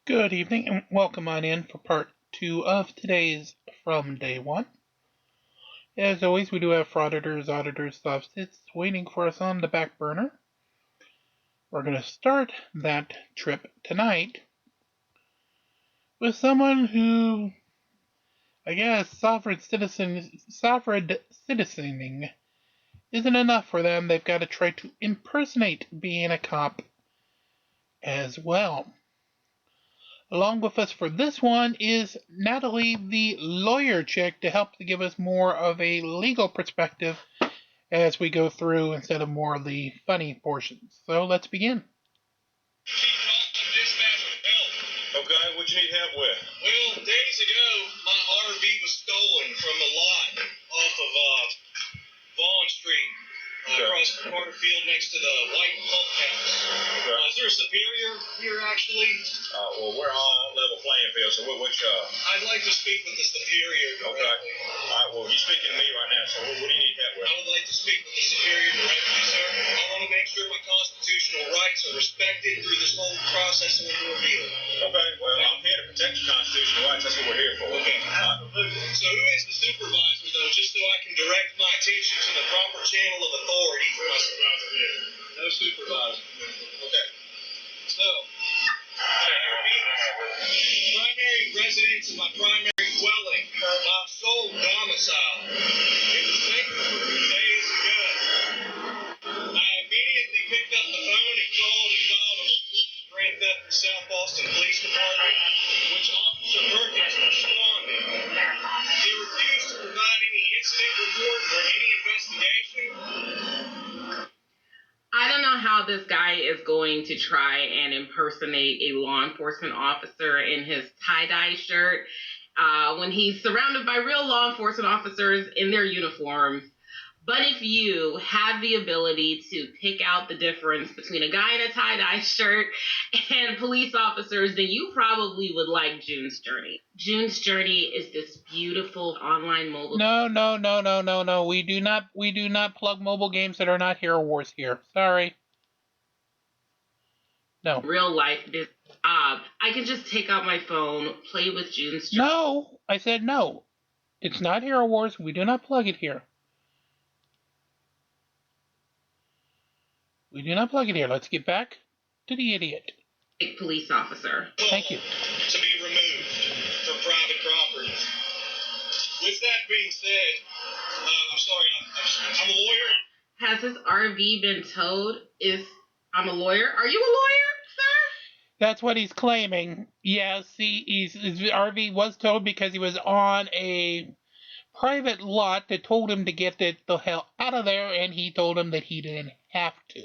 Good evening and welcome on in for part 2 of today's From Day 1. As always, we do have frauditors, auditors, soft hits waiting for us on the back burner. We're going to start that trip tonight with someone who, I guess, sovereign citizening isn't enough for them. They've got to try to impersonate being a cop as well. Along with us for this one is Natalie, the lawyer chick, to help to give us more of a legal perspective as we go through instead of more of the funny portions. So let's begin. Okay, what you need help with? Well, days ago, my RV was stolen from the lot off of Vaughn Street, across the Carter Field next to the White Pump House. Is there a Superior here, actually? Well, we're all on level playing field, so which, I'd like to speak with the Superior directly. Okay. All right, well, you're speaking to me right now, so what do you need help with? I would like to speak with the Superior directly, sir. I want to make sure my constitutional rights are respected through this whole process of the ordeal. Okay, well, I'm here to protect your constitutional rights. That's what we're here for. Okay. So who is the supervisor, though, just so I can direct my attention to the proper channel of authority for my supervisor here? No supervisor. Okay. So, primary residence of my primary dwelling, my sole domicile. It was taken from me days ago. I immediately picked up the phone and called a grand theft in South Boston Police Department, which Officer Perkins responded. He refused to provide any incident report or any investigation. I don't know how this guy is going to try and impersonate a law enforcement officer in his tie-dye shirt when he's surrounded by real law enforcement officers in their uniforms. But if you have the ability to pick out the difference between a guy in a tie-dye shirt and police officers, then you probably would like June's Journey. June's Journey is this beautiful online mobile. No. We do not plug mobile games that are not Hero Wars here. Sorry. No. Real life business. I can just take out my phone, play with June's Journey. No, I said no. It's not Hero Wars. We do not plug it here. We do not plug it here. Let's get back to the idiot. Police officer. Thank you. To be removed from private property. With that being said, I'm sorry, I'm a lawyer. Has his RV been towed? I'm a lawyer. Are you a lawyer, sir? That's what he's claiming. Yes, his RV was towed because he was on a private lot that told him to get the hell out of there, and he told him that he didn't have to.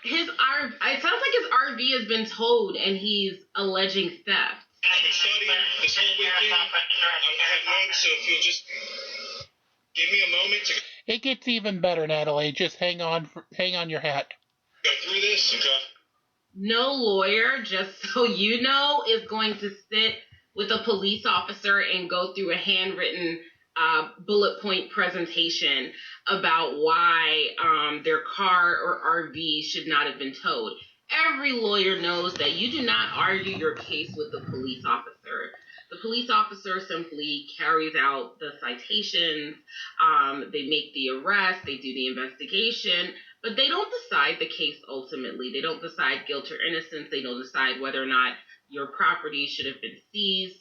It sounds like his RV has been towed and he's alleging theft. I've been studying this whole weekend. I have notes, so if you'll just give me a moment to It gets even better, Natalie. Just hang on your hat. go through this. Okay. No lawyer, just so you know, is going to sit with a police officer and go through a handwritten bullet point presentation about why their car or RV should not have been towed. Every lawyer knows that you do not argue your case with the police officer. The police officer simply carries out the citations, they make the arrest, they do the investigation, but they don't decide the case ultimately. They don't decide guilt or innocence. They don't decide whether or not your property should have been seized.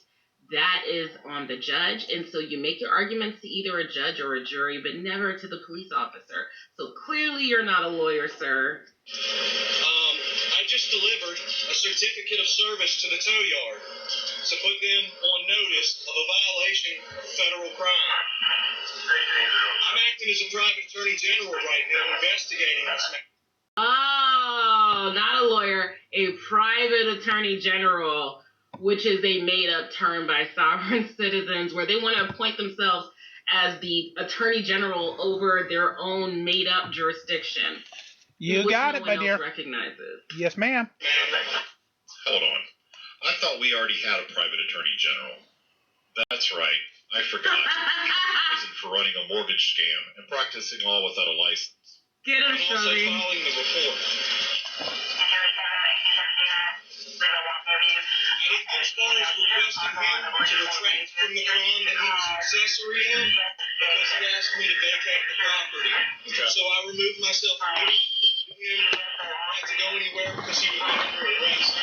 That is on the judge, and so you make your arguments to either a judge or a jury, but never to the police officer. So clearly you're not a lawyer, sir. I just delivered a certificate of service to the tow yard to put them on notice of a violation of federal crime. I'm acting as a private attorney general right now, investigating this matter. Oh, not a lawyer, a private attorney general, which is a made-up term by sovereign citizens where they want to appoint themselves as the attorney general over their own made-up jurisdiction. You got it, my dear. Recognizes. Yes, ma'am. Hold on. I thought we already had a private attorney general. That's right. I forgot. He's in prison for running a mortgage scam and practicing law without a license. Get him, I'm also Shirley. filing the report. accessory him because he asked me to vacate the property. Okay. So I removed myself from him. Not to go anywhere because he was under arrest.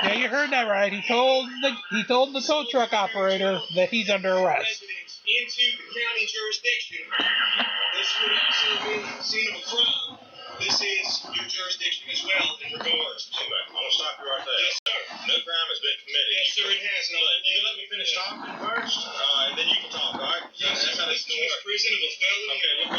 Yeah, you heard that right. He told the tow truck operator that he's under arrest. Residents into the county jurisdiction. This would also be the scene of a crime. This is your jurisdiction as well in regards to that. I'm going to stop you right there. Yes, sir. No crime has been committed. Yes, sir, it has. But you can let me finish talking first, and then you can talk, all right? Yes, That's how this is going to work. prison of a felony. Okay, look,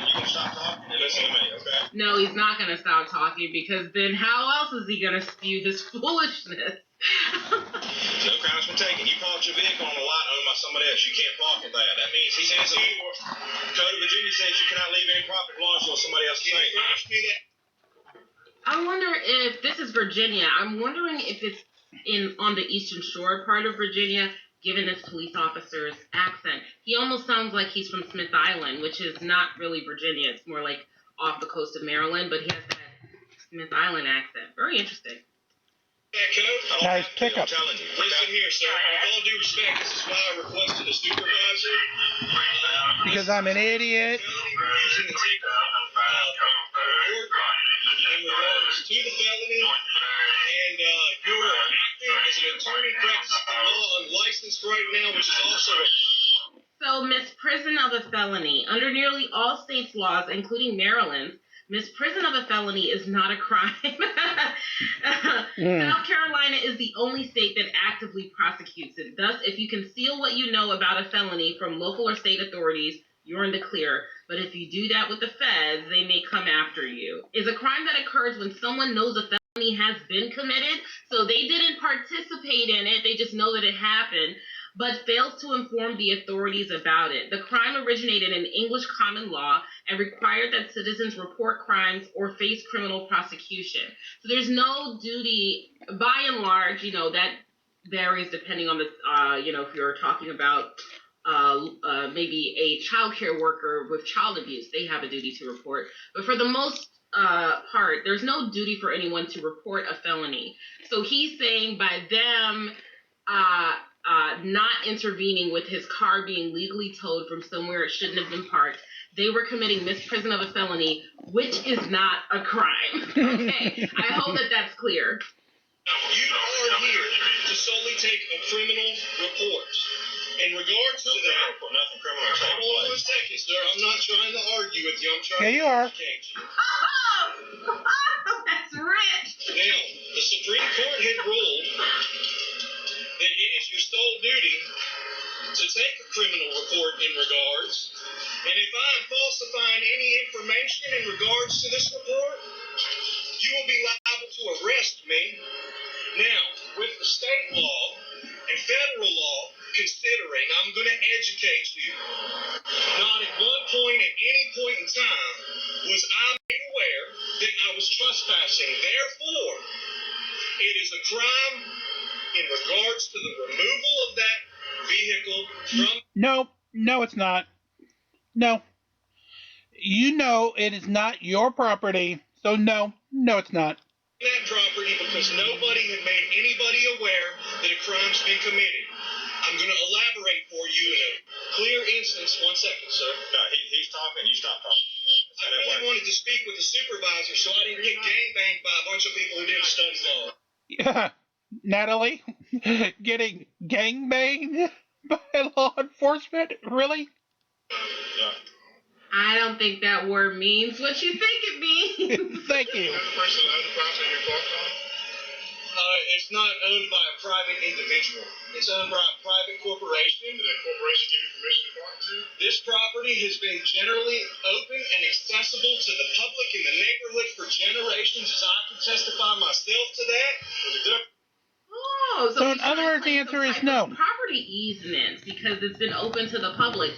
you can stop talking and listen to me, okay? No, he's not going to stop talking because then how else is he going to spew this foolishness? No crime's been taken. You parked your vehicle on a lot owned by somebody else. You can't park it there. That means he's in some Code of Virginia says you cannot leave any property belongs to somebody else's Can you name. furnish me that? I wonder if this is Virginia. I'm wondering if it's on the Eastern Shore part of Virginia, given this police officer's accent. He almost sounds like he's from Smith Island, which is not really Virginia. It's more like off the coast of Maryland, but he has that Smith Island accent. Very interesting. That code? Nice pickup. I'm telling you. Listen here, sir. With all due respect, this is why I requested a supervisor. Because I'm an idiot. Using the ticket in regards to the felony, and you're acting as an attorney practicing law unlicensed right now, which is also a So, misprison of a felony. Under nearly all states' laws, including Maryland's, misprison of a felony is not a crime. South Carolina is the only state that actively prosecutes it. Thus, if you conceal what you know about a felony from local or state authorities, you're in the clear. But if you do that with the feds, they may come after you. Is a crime that occurs when someone knows a felony has been committed, so they didn't participate in it, they just know that it happened, but fails to inform the authorities about it. The crime originated in English common law and required that citizens report crimes or face criminal prosecution. So there's no duty, by and large, that varies depending on the, if you're talking about maybe a child care worker with child abuse, they have a duty to report. But for the most part, there's no duty for anyone to report a felony. So he's saying by them not intervening with his car being legally towed from somewhere it shouldn't have been parked, they were committing misprison of a felony, which is not a crime. Okay, I hope that that's clear. You are here to solely take a criminal report. In regards to that, Nothing criminal takes hold on place. a second, sir. I'm not trying to argue with you. I'm trying Yeah, you are. to educate you. That's rich. Now, the Supreme Court had ruled that it is your sole duty to take a criminal report in regards, and if I am falsifying any information in regards to this report, you will be liable to arrest me. Now, with the state law and federal law considering, I'm going to educate you. Not at one point, at any point in time, was I made aware that I was trespassing. Therefore, it is a crime in regards to the removal of that vehicle from No, it's not. No. You know it is not your property, so no, it's not. that property because nobody had made anybody aware that a crime's been committed. I'm going to elaborate for you in a clear instance. 1 second, sir. No, he's talking, you stop talking. I really wanted to speak with the supervisor so I didn't get gangbanged by a bunch of people who didn't study law. Yeah, Natalie, getting gangbanged by law enforcement? Really? Yeah. I don't think that word means what you think it means. Thank you. The person owned the property you parked on? It's not owned by a private individual. It's owned by a private corporation. Did that corporation give you permission to park to? This property has been generally open and accessible to the public in the neighborhood for generations, as I can testify myself to that. Oh, So in he's other trying to words, the claim answer some is type no. of property easements because it's been open to the public.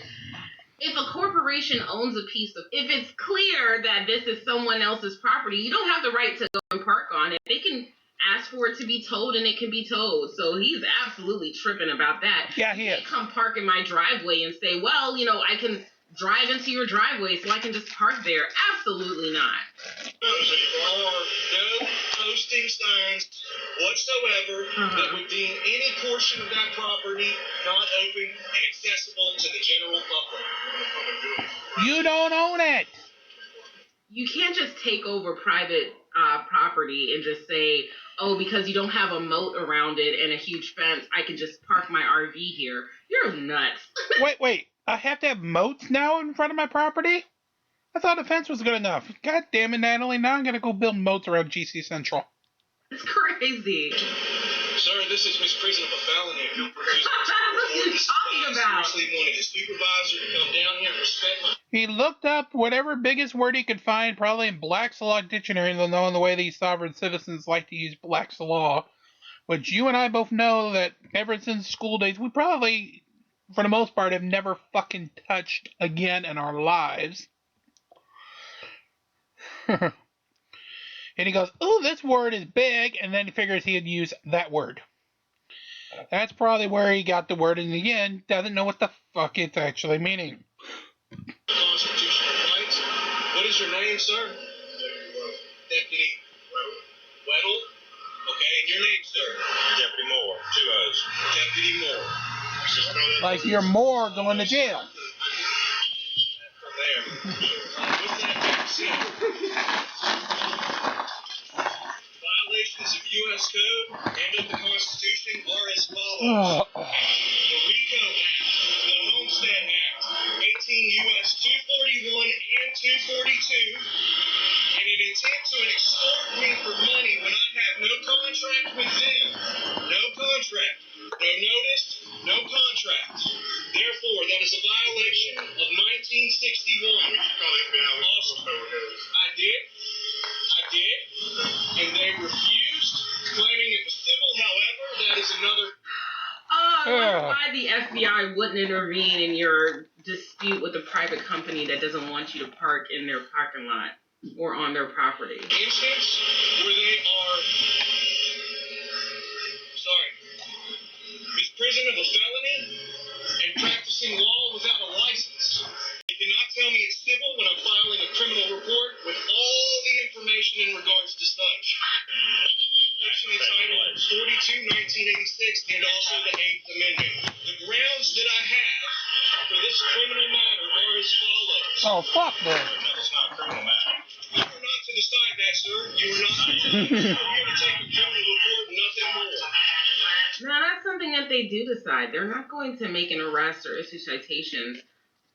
If a corporation owns a piece of, if it's clear that this is someone else's property, you don't have the right to go and park on it. They can ask for it to be towed and it can be towed. So he's absolutely tripping about that. Yeah, he You is. can't come park in my driveway and say, well, I can drive into your driveway so I can just park there. Absolutely not. There are no posting signs whatsoever that would deem any portion of that property not open and accessible to the general public. You don't own it. You can't just take over private property and just say, oh, because you don't have a moat around it and a huge fence, I can just park my RV here. You're nuts. Wait. I have to have moats now in front of my property? I thought a fence was good enough. God damn it, Natalie. Now I'm going to go build moats around GC Central. It's crazy. Sir, this is misprision of a felony. If you'll produce What are you talking about? seriously wanted his supervisor to come down here and respect my... He looked up whatever biggest word he could find, probably in Black's Law Dictionary, knowing the way these sovereign citizens like to use Black's Law, which you and I both know that ever since school days, we probably, for the most part, have never fucking touched again in our lives. And he goes, oh, this word is big, and then he figures he'd use that word. That's probably where he got the word, and again, doesn't know what the fuck it's actually meaning. Constitutional rights. What is your name, sir? Deputy Weddle. Okay, and your name, sir? Deputy Moore, 2 O's. Deputy Moore. Like you're more going to jail. From there. With that being said, violations of U.S. Code and of the Constitution are as follows. The RICO Act, the Homestead Act, 18 U.S. 241 and 242, and an intent to extort me for money when I have no contract with them. No contract. No notice. No contract. Therefore, that is a violation of 1961. I did. And they refused, claiming it was civil. However, that is another... I wonder why the FBI wouldn't intervene in your dispute with a private company that doesn't want you to park in their parking lot or on their property. instance where they are... misprision of a felony and practicing law without a license. They cannot tell me it's civil when I'm filing a criminal report with all the information in regards to such. Regulation entitled 42-1986 and also the 8th Amendment. The grounds that I have for this criminal matter are as follows. Oh, fuck that. It's not a criminal matter. You are not to decide that, sir. You are not to decide. You're here to take a criminal report, nothing more. Now, that's something that they do decide. They're not going to make an arrest or issue citations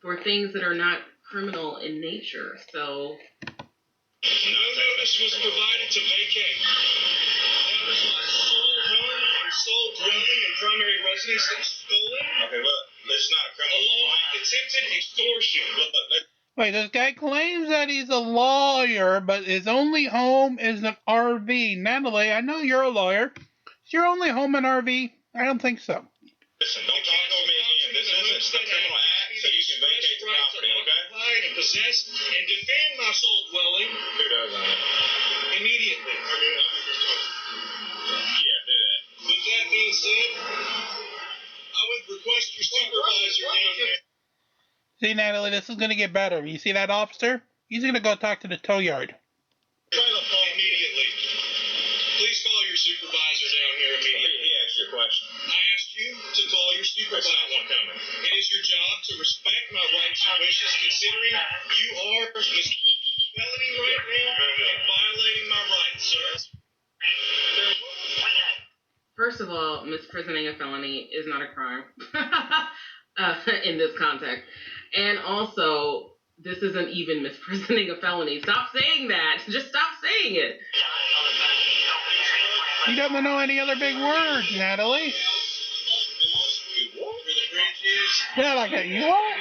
for things that are not criminal in nature. So, No notice was provided to vacate. That was my sole home and sole dwelling and primary residence that was stolen. Okay, look, it's not a criminal Along with attempted extortion. Wait, this guy claims that he's a lawyer, but his only home is an RV. Natalie, I know you're a lawyer. Is your only home an RV? I don't think so. Listen, don't talk over me again. This isn't a criminal act, so you can vacate the property, okay? And possess and defend my sole dwelling Who doesn't? immediately. Yeah, do that. With that being said, I would request your supervisor down here. See, Natalie, this is going to get better. You see that officer? He's going to go talk to the tow yard. Immediately. Please call your supervisor down here immediately. He asked you a question. I asked you to call your supervisor. That's not one coming. It is your job to respect my rights and wishes, considering you are felony right now and violating my rights, sir. first of all, misprisioning a felony is not a crime in this context. And also, this isn't even misprisioning a felony. Stop saying that. Just stop saying it. He doesn't know any other big words, Natalie. Yeah, like that. You what?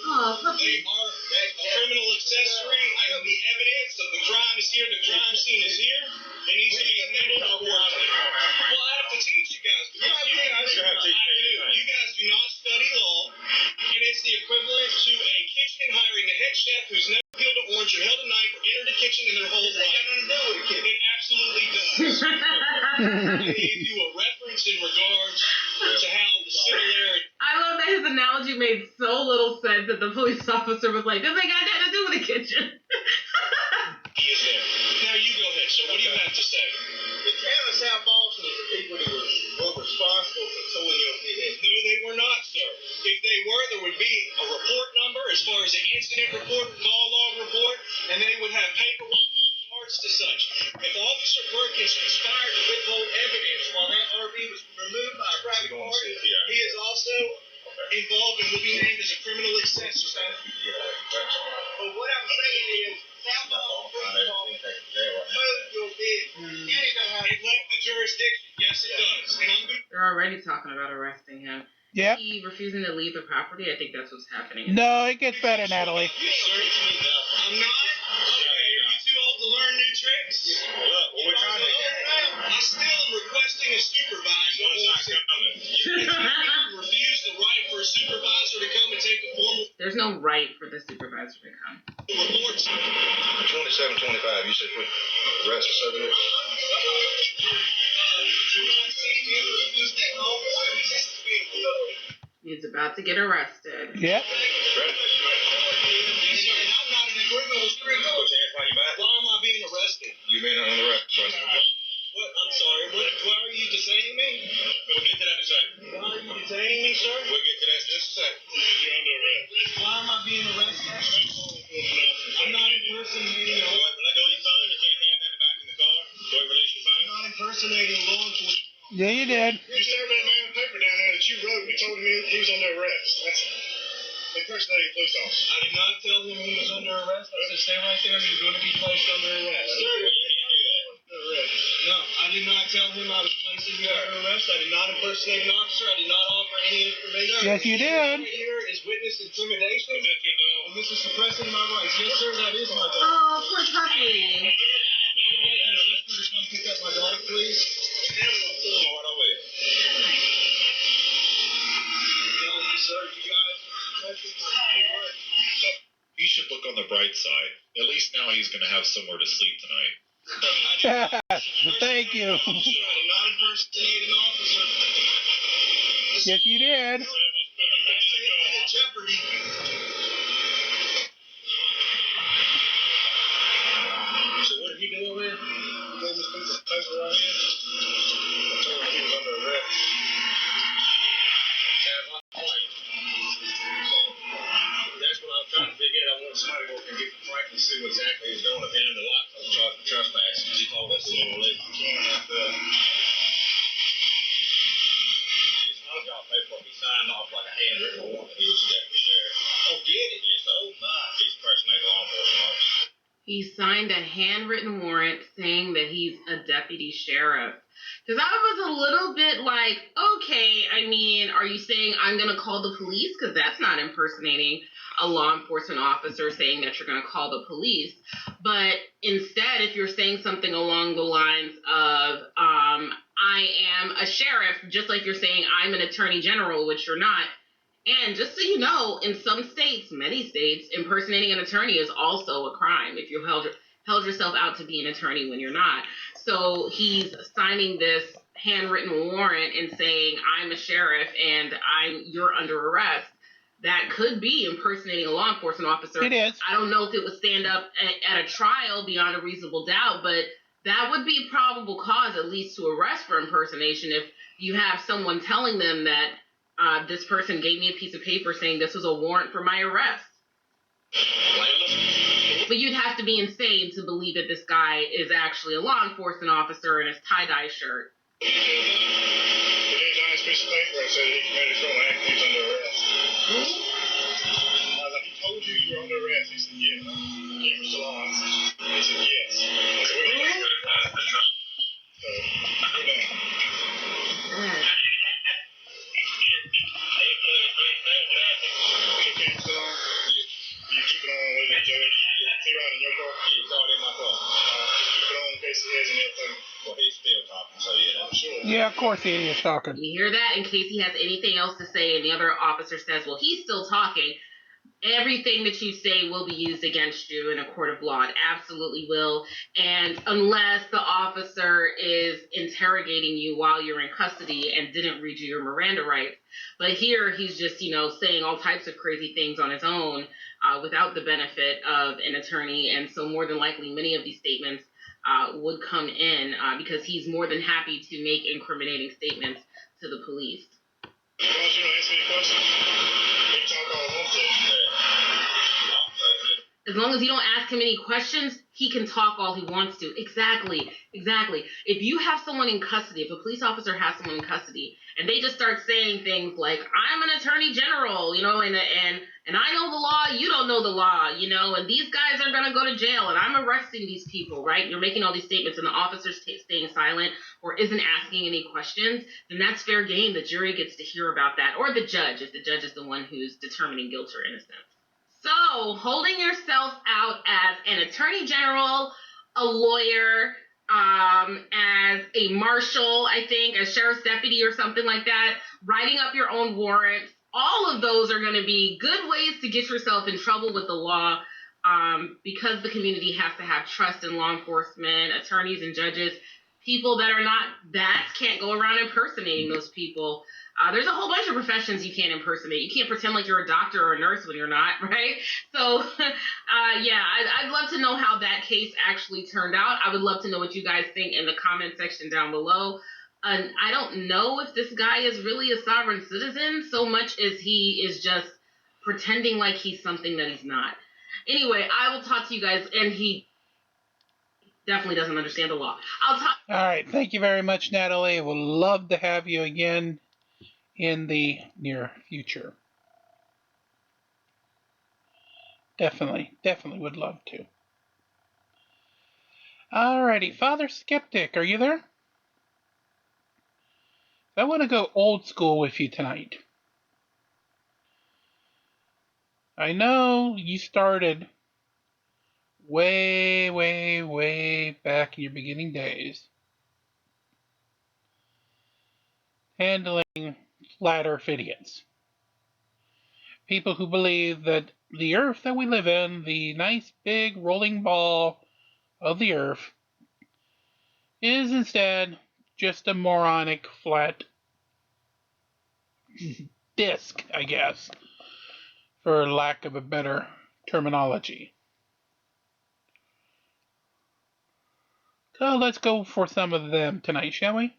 Oh, They are a criminal accessory, and the evidence of the crime is here. The crime scene is here. It needs to be handled accordingly. Well, I have to teach you guys because you guys do not study law, and it's the equivalent to a kitchen hiring a head chef who's never peeled an orange or held a knife or entered a kitchen in their whole life. It absolutely does. I gave you a reference in regards to how the similarity. I love that his analogy made so little sense that the police officer was like, this ain't got nothing to do with the kitchen. He is there. Now you go ahead. have paperwork regards to such. If Officer Perkins conspired to withhold evidence while that RV was removed by a private party, he is also involved and will be named as a criminal accessory. But what I'm saying is, South Ball will be. It left the jurisdiction. Yes, it does. And I'm good. They're already talking about arresting him. Yep. He refusing to leave the property. I think that's what's happening. No, it gets better, Natalie. Yes, sir. I'm not. Okay, are you too old to learn new tricks? Look, what we're trying to do. I still am requesting a supervisor. One's not coming. You refuse the right for a supervisor to come and take a formal There's no right for the supervisor to come. report. 2725, you said put arrest the subject? He's about to get arrested. Yep. I'm not in agreement with Put your hands behind your back. Why am I being arrested? You may not under arrest. What? I'm sorry. Why are you detaining me? We'll get to that in a second. Why are you detaining me, sir? We'll get to that in just a second. You're under arrest. Why am I being arrested? I'm not impersonating Go ahead and let go of your phone. You can't have that back in the car. Go ahead and release your phone. I'm not impersonating law enforcement. Yeah, you did. You served that man a paper down there that you wrote and told him he was under arrest. That's impersonating a police officer. I did not tell him he was under arrest. I said, stay right there. You're going to be placed under arrest. You can't do that. No, I did not tell him I was placing you under arrest. I did not impersonate an officer. I did not offer any information. Yes, you did. Here is witness intimidation. Is that your dog? And this is suppressing my rights. Yes, sir, that is my dog. Oh, poor puppy. I'd like my sister to come pick up my dog, please. What are we? Sir, you guys, You should look on the bright side. At least now he's going to have somewhere to sleep tonight. Thank you. I did not impersonate an officer. Yes, you did. Safety in jeopardy. So what did he do over here? He gave this piece of paper right here. I told him he was under arrest. That's what I'm trying to figure out. I want somebody who can get the Frank and see what exactly he's doing. If he under lock, I'm charged for trespassing. He told us the little lady can't he signed off like a handwritten warrant. He was a deputy sheriff. Oh, did he? Yes, oh my. He's impersonating law enforcement officer. He signed a handwritten warrant saying that he's a deputy sheriff. Because I was a little bit like, okay, I mean, are you saying I'm going to call the police? Because that's not impersonating a law enforcement officer saying that you're going to call the police. But instead, if you're saying something along the lines of, I am a sheriff, just like you're saying I'm an attorney general, which you're not. And just so you know, in some states, many states, impersonating an attorney is also a crime if you held yourself out to be an attorney when you're not. So he's signing this handwritten warrant and saying, I'm a sheriff and you're under arrest. That could be impersonating a law enforcement officer. It is. I don't know if it would stand up at a trial beyond a reasonable doubt, but that would be probable cause at least to arrest for impersonation if you have someone telling them that this person gave me a piece of paper saying this was a warrant for my arrest. But you'd have to be insane to believe that this guy is actually a law enforcement officer in his tie-dye shirt. He gave John this piece of paper and said he committed a criminal act and he's under arrest. I was like, he told you you were under arrest. He said, yeah. He was still on. He said, yes. I said, we're down. So, we're down. Keep it still on? You keep it on with it, Joey? Is he riding your car? Yeah, he's already in my car. Keep it on in case he has anything. Well, he's still talking, so yeah, I'm sure. Yeah, of course he is talking. You hear that? In case he has anything else to say and the other officer says, well, he's still talking. Everything that you say will be used against you in a court of law. It absolutely will. And unless the officer is interrogating you while you're in custody and didn't read you your Miranda rights. But here he's just, saying all types of crazy things on his own without the benefit of an attorney. And so more than likely many of these statements would come in because he's more than happy to make incriminating statements to the police. As long as you don't ask me any questions, you can talk all I want to. As long as you don't ask him any questions, he can talk all he wants to. Exactly. If you have someone in custody, if a police officer has someone in custody, and they just start saying things like, I'm an attorney general, and I know the law, you don't know the law, and these guys are going to go to jail, and I'm arresting these people, right? You're making all these statements, and the officer's staying silent or isn't asking any questions, then that's fair game. The jury gets to hear about that, or the judge, if the judge is the one who's determining guilt or innocence. So, holding yourself out as an attorney general, a lawyer, as a marshal, I think, a sheriff's deputy or something like that, writing up your own warrants, all of those are going to be good ways to get yourself in trouble with the law, because the community has to have trust in law enforcement, attorneys and judges. People that are not that can't go around impersonating those people. There's a whole bunch of professions you can't impersonate. You can't pretend like you're a doctor or a nurse when you're not, right? So, I'd love to know how that case actually turned out. I would love to know what you guys think in the comment section down below. I don't know if this guy is really a sovereign citizen so much as he is just pretending like he's something that he's not. Anyway, I will talk to you guys, and he definitely doesn't understand the law. All right, thank you very much, Natalie. We'll love to have you again in the near future. Definitely would love to. Alrighty, Father Skeptic, are you there? I want to go old school with you tonight. I know you started way back in your beginning days handling flat earth idiots. People who believe that the earth that we live in, the nice big rolling ball of the earth, is instead just a moronic flat disc, I guess, for lack of a better terminology. So let's go for some of them tonight, shall we?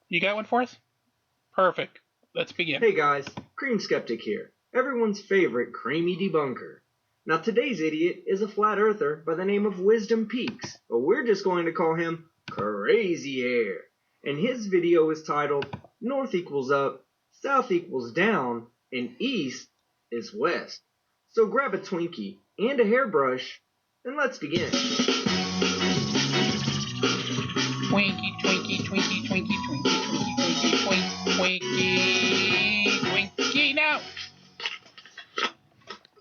You got one for us? Perfect. Let's begin. Hey guys, Cream Skeptic here, everyone's favorite creamy debunker. Now today's idiot is a flat earther by the name of Wisdom Peaks, but we're just going to call him Crazy Hair. And his video is titled North equals up, South equals down, and East is West. So grab a Twinkie and a hairbrush, and let's begin. Twinkie, Twinkie, Twinkie, Twinkie, Twinkie, Twinkie, Twinkie, Twinkie, Twinkie, now!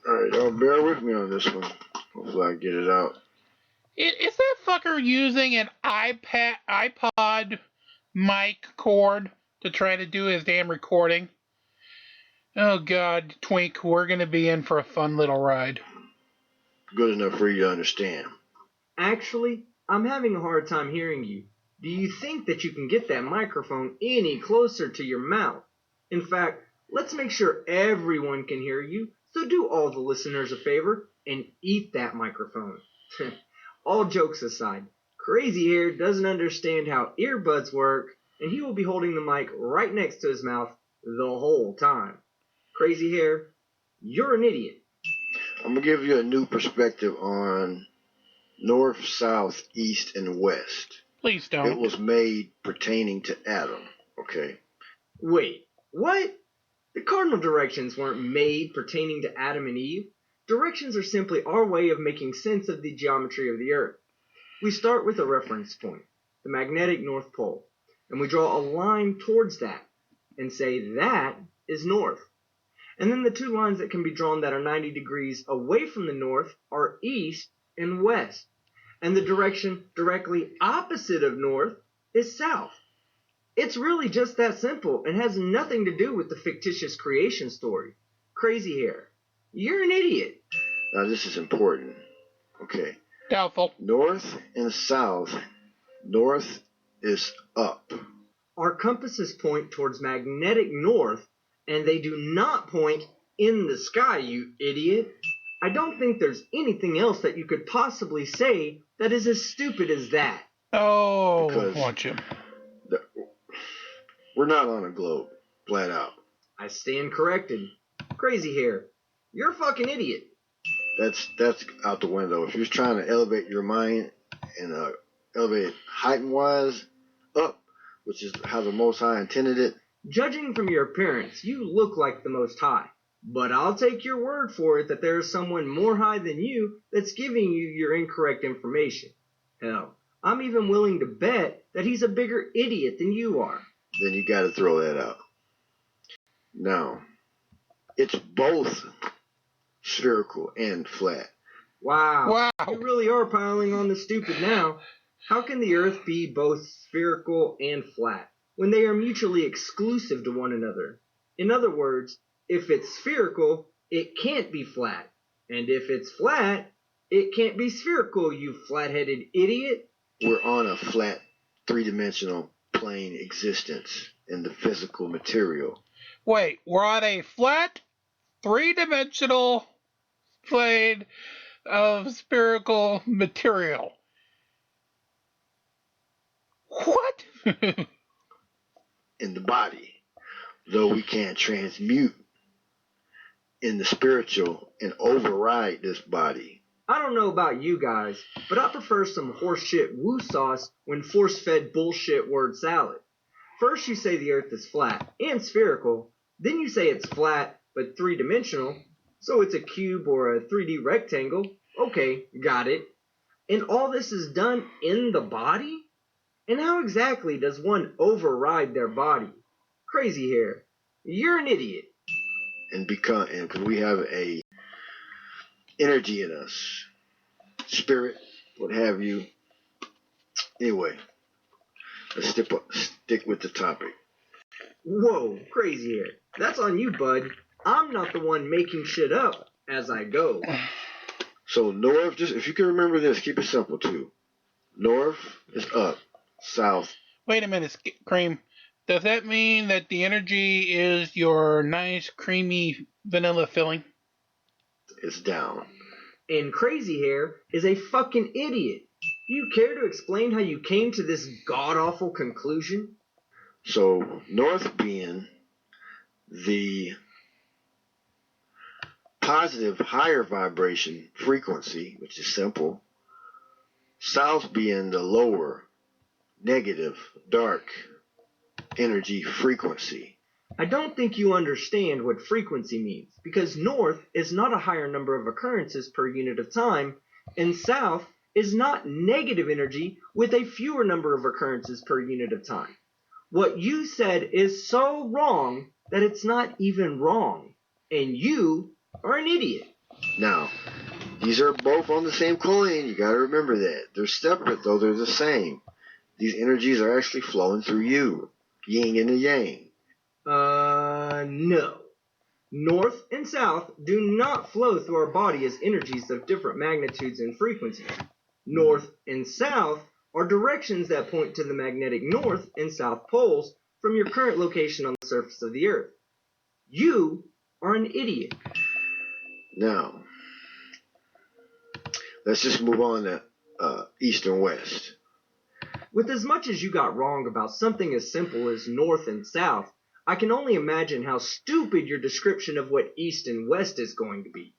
Alright, y'all bear with me on this one. Hopefully I get it out. Is that fucker using an iPod mic cord to try to do his damn recording? Oh God, Twink, we're gonna be in for a fun little ride. Good enough for you to understand. Actually, I'm having a hard time hearing you. Do you think that you can get that microphone any closer to your mouth? In fact, let's make sure everyone can hear you, so do all the listeners a favor and eat that microphone. All jokes aside, Crazy Hair doesn't understand how earbuds work, and he will be holding the mic right next to his mouth the whole time. Crazy Hair, you're an idiot. I'm going to give you a new perspective on north, south, east, and west. Please don't. It was made pertaining to Adam, okay? Wait, what? The cardinal directions weren't made pertaining to Adam and Eve. Directions are simply our way of making sense of the geometry of the Earth. We start with a reference point, the magnetic North Pole, and we draw a line towards that and say that is north. And then the two lines that can be drawn that are 90 degrees away from the north are east and west. And the direction directly opposite of north is south. It's really just that simple and has nothing to do with the fictitious creation story. Crazy Hair, you're an idiot. Now this is important, okay? Doubtful. North and south, north is up. Our compasses point towards magnetic north, and they do not point in the sky, you idiot. I don't think there's anything else that you could possibly say that is as stupid as that. Oh, Because watch him. We're not on a globe, flat out. I stand corrected. Crazy Hair, you're a fucking idiot. That's out the window. If you're trying to elevate your mind and elevate it height-wise up, which is how the Most High intended it. Judging from your appearance, you look like the Most High. But I'll take your word for it that there is someone more high than you that's giving you your incorrect information. Hell, I'm even willing to bet that he's a bigger idiot than you are. Then you got to throw that out. Now, it's both spherical and flat. Wow. Wow. You really are piling on the stupid now. How can the Earth be both spherical and flat when they are mutually exclusive to one another? In other words, if it's spherical, it can't be flat. And if it's flat, it can't be spherical, you flat-headed idiot. We're on a flat, three-dimensional plane existence in the physical material. Wait, we're on a flat, three-dimensional plane of spherical material. What? In the body, though we can't transmute in the spiritual and override this body. I don't know about you guys, but I prefer some horseshit woo sauce when force-fed bullshit word salad. First you say the Earth is flat and spherical, then you say it's flat but three-dimensional, so it's a cube or a 3D rectangle. Okay, got it. And all this is done in the body? And how exactly does one override their body? Crazy hair, you're an idiot. And because we have a energy in us, spirit, what have you. Anyway, let's stick with the topic. Whoa, crazy hair. That's on you, bud. I'm not the one making shit up as I go. So north, just if you can remember this, keep it simple too. North is up, south. Wait a minute, Cream. Does that mean that the energy is your nice, creamy vanilla filling? Is down. And crazy hair is a fucking idiot. Do you care to explain how you came to this god-awful conclusion? So north being the positive higher vibration frequency, which is simple. South being the lower negative dark energy frequency. I don't think you understand what frequency means, because north is not a higher number of occurrences per unit of time, and south is not negative energy with a fewer number of occurrences per unit of time. What you said is so wrong that it's not even wrong, and you are an idiot. Now, these are both on the same coin. You got to remember that. They're separate, though they're the same. These energies are actually flowing through you. Yin and the yang. No. North and south do not flow through our body as energies of different magnitudes and frequencies. North and south are directions that point to the magnetic north and south poles from your current location on the surface of the Earth. You are an idiot. Now, let's just move on to east and west. With as much as you got wrong about something as simple as north and south, I can only imagine how stupid your description of what east and west is going to be.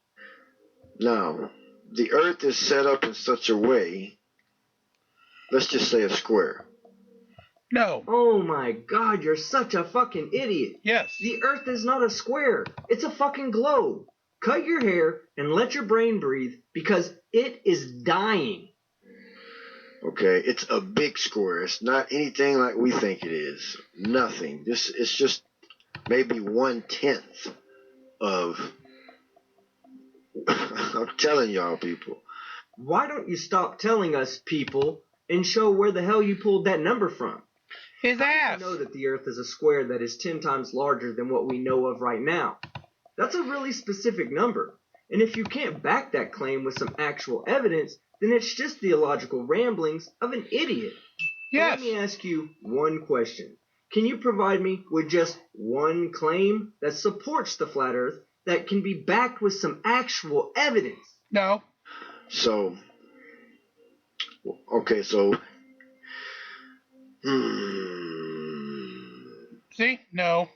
Now, the Earth is set up in such a way, let's just say a square. No. Oh my god, you're such a fucking idiot. Yes. The Earth is not a square. It's a fucking globe. Cut your hair and let your brain breathe because it is dying. Okay, it's a big square. It's not anything like we think it is. Nothing. It's just maybe 1/10 of. I'm telling y'all, people. Why don't you stop telling us, people, and show where the hell you pulled that number from? His ass. I know that the Earth is a square that is 10 times larger than what we know of right now. That's a really specific number. And if you can't back that claim with some actual evidence, then it's just the illogical ramblings of an idiot. Yes. Let me ask you one question. Can you provide me with just one claim that supports the flat Earth that can be backed with some actual evidence? No. So, okay, so. See? No.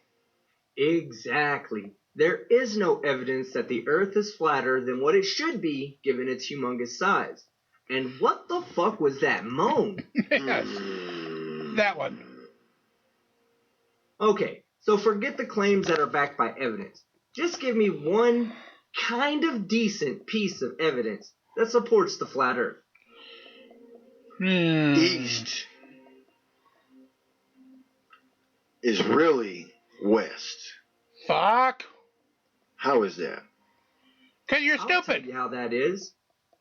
Exactly. There is no evidence that the Earth is flatter than what it should be given its humongous size. And what the fuck was that moan? Yes, that one. Okay, so forget the claims that are backed by evidence. Just give me one kind of decent piece of evidence that supports the flat Earth. East is really west. Fuck. How is that? Because you're I'll tell stupid. you how that is.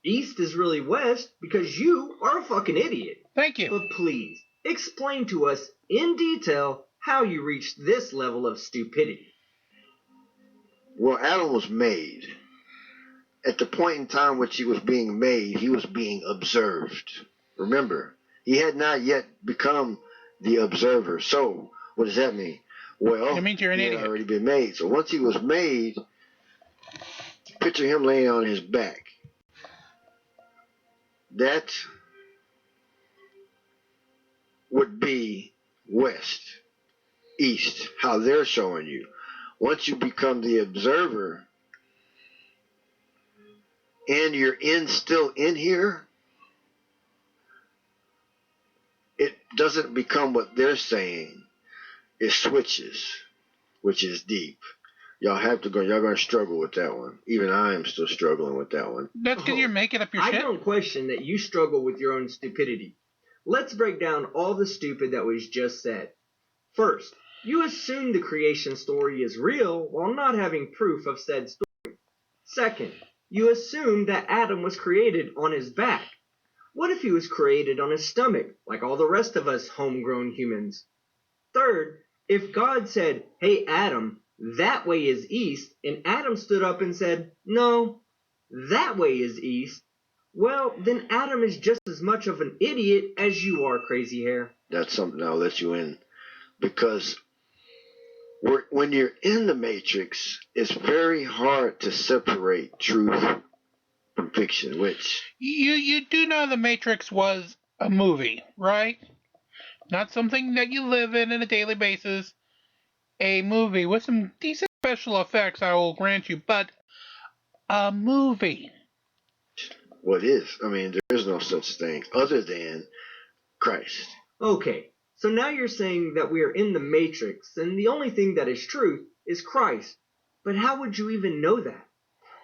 East is really west because you are a fucking idiot. Thank you. But please, explain to us in detail how you reached this level of stupidity. Well, Adam was made. At the point in time which he was being made, he was being observed. Remember, he had not yet become the observer. So, what does that mean? Well, It means you're an he had idiot. already been made. So once he was made, picture him laying on his back. That would be west, east, how they're showing you. Once you become the observer and you're still in here, it doesn't become what they're saying. It switches, which is deep. Y'all gonna struggle with that one. Even I am still struggling with that one. That's because you're making up your I shit. don't question that you struggle with your own stupidity. Let's break down all the stupid that was just said. First, you assume the creation story is real while not having proof of said story. Second, you assume that Adam was created on his back. What if he was created on his stomach, like all the rest of us homegrown humans? Third, if God said, "Hey Adam, that way is east," and Adam stood up and said, "No, that way is east," well, then Adam is just as much of an idiot as you are, Crazy Hair. That's something I'll let you in. Because when you're in the Matrix, it's very hard to separate truth from fiction, which... You do know The Matrix was a movie, right? Not something that you live in on a daily basis. A movie with some decent special effects, I will grant you, but a movie. What is? I mean, there is no such thing other than Christ. Okay, so now you're saying that we are in the Matrix, and the only thing that is truth is Christ. But how would you even know that?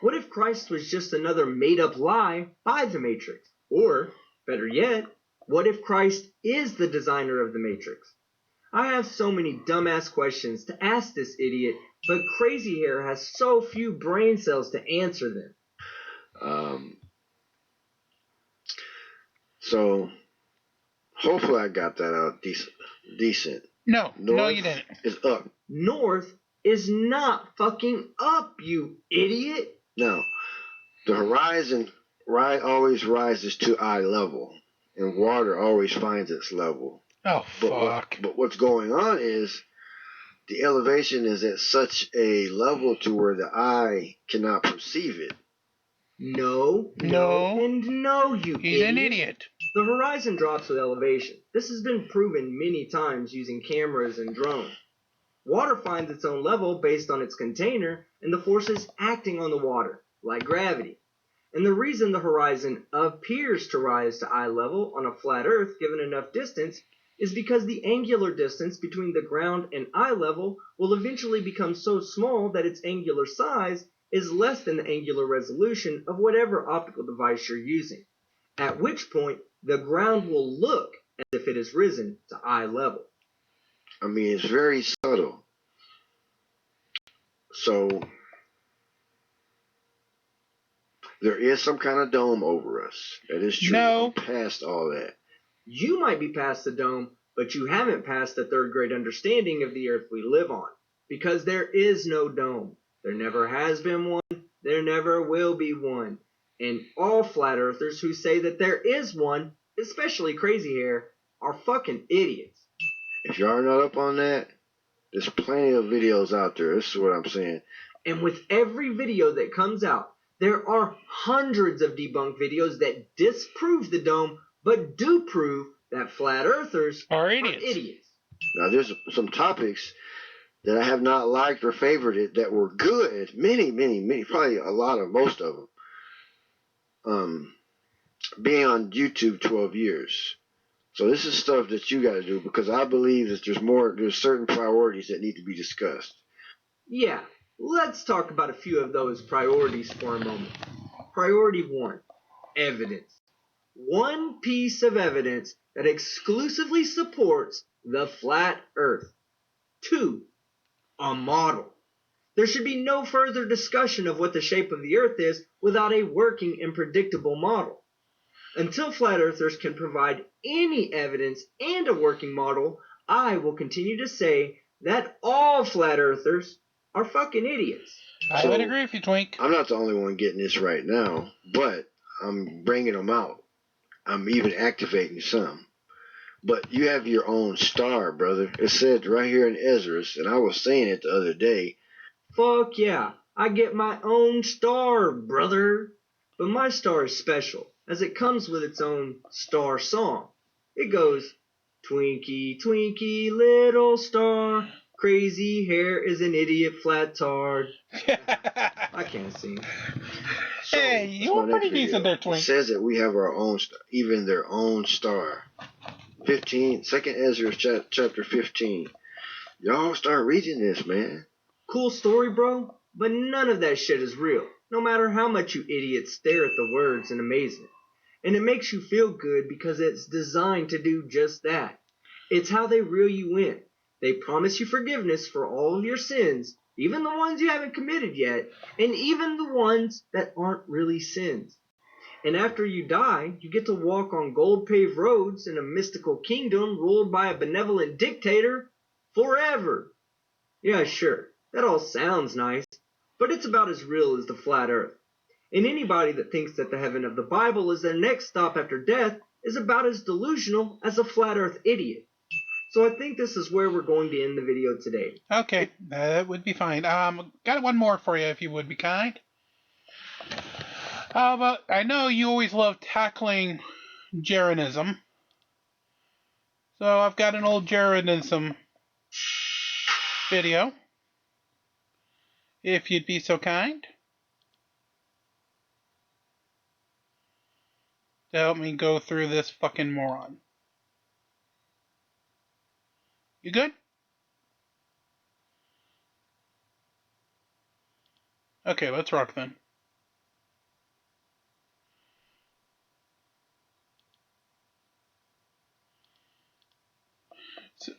What if Christ was just another made-up lie by the Matrix? Or, better yet, what if Christ is the designer of the Matrix? I have so many dumbass questions to ask this idiot, but Crazy Hair has so few brain cells to answer them. So, hopefully I got that out decent. No, North you didn't. is up. North is not fucking up, you idiot! Now, the horizon always rises to eye level, and water always finds its level. Oh, fuck. But what's going on is the elevation is at such a level to where the eye cannot perceive it. No, and no, you He's idiot. an idiot. The horizon drops with elevation. This has been proven many times using cameras and drones. Water finds its own level based on its container and the forces acting on the water, like gravity. And the reason the horizon appears to rise to eye level on a flat Earth given enough distance is because the angular distance between the ground and eye level will eventually become so small that its angular size is less than the angular resolution of whatever optical device you're using, at which point the ground will look as if it has risen to eye level. I mean, it's very subtle. So, there is some kind of dome over us. That is true. No. I'm past all that. You might be past the dome, but you haven't passed the third grade understanding of the Earth we live on, because there is no dome. There never has been one. There never will be one. And all flat earthers who say that there is one, especially Crazy Hair, are fucking idiots. If you are not up on that, there's plenty of videos out there. This is what I'm saying. And with every video that comes out, there are hundreds of debunked videos that disprove the dome, but do prove that flat earthers Are are idiots. idiots. Now, there's some topics that I have not liked or favored it that were good. Many, probably most of them. Being on YouTube 12 years. So this is stuff that you got to do because I believe that there's certain priorities that need to be discussed. Yeah, let's talk about a few of those priorities for a moment. Priority 1, evidence. One piece of evidence that exclusively supports the flat earth. 2, a model. There should be no further discussion of what the shape of the earth is without a working and predictable model. Until flat earthers can provide any evidence and a working model, I will continue to say that all flat earthers are fucking idiots. I would agree with you, Twink. I'm not the only one getting this right now, but I'm bringing them out. I'm even activating some. But you have your own star, brother. It said right here in Ezra's, and I was saying it the other day. Fuck yeah, I get my own star, brother. But my star is special, as it comes with its own star song. It goes, Twinkie, Twinkie, little star, crazy hair is an idiot flat tard. I can't sing. So, hey, you were pretty decent there, Twink. It says that we have our own star, even their own star. 2nd Ezra chapter 15. Y'all start reading this, man. Cool story, bro, but none of that shit is real, no matter how much you idiots stare at the words in amazement. And it makes you feel good because it's designed to do just that. It's how they reel you in. They promise you forgiveness for all of your sins, even the ones you haven't committed yet, and even the ones that aren't really sins. And after you die, you get to walk on gold-paved roads in a mystical kingdom ruled by a benevolent dictator forever. Yeah, sure, that all sounds nice, but it's about as real as the flat earth. And anybody that thinks that the heaven of the Bible is their next stop after death is about as delusional as a flat earth idiot. So I think this is where we're going to end the video today. Okay, that would be fine. Got one more for you if you would be kind. But I know you always love tackling Jeranism. So I've got an old Jeranism video. If you'd be so kind to help me go through this fucking moron. You good? Okay, let's rock then.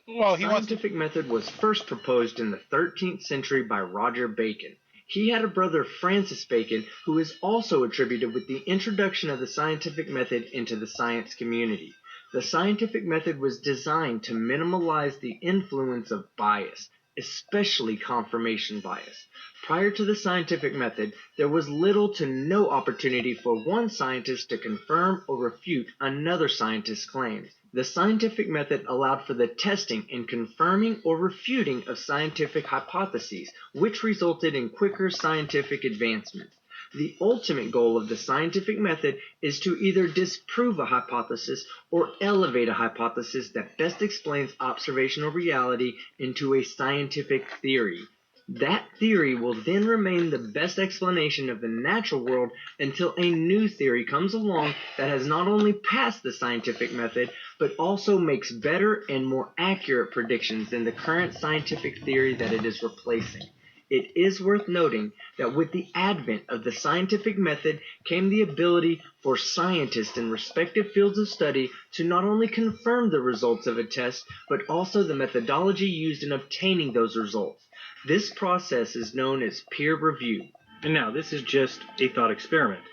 The scientific method was first proposed in the 13th century by Roger Bacon. He had a brother, Francis Bacon, who is also attributed with the introduction of the scientific method into the science community. The scientific method was designed to minimize the influence of bias, especially confirmation bias. Prior to the scientific method, there was little to no opportunity for one scientist to confirm or refute another scientist's claims. The scientific method allowed for the testing and confirming or refuting of scientific hypotheses, which resulted in quicker scientific advancements. The ultimate goal of the scientific method is to either disprove a hypothesis or elevate a hypothesis that best explains observational reality into a scientific theory. That theory will then remain the best explanation of the natural world until a new theory comes along that has not only passed the scientific method, but also makes better and more accurate predictions than the current scientific theory that it is replacing. It is worth noting that with the advent of the scientific method came the ability for scientists in respective fields of study to not only confirm the results of a test, but also the methodology used in obtaining those results. This process is known as peer review. And now, this is just a thought experiment.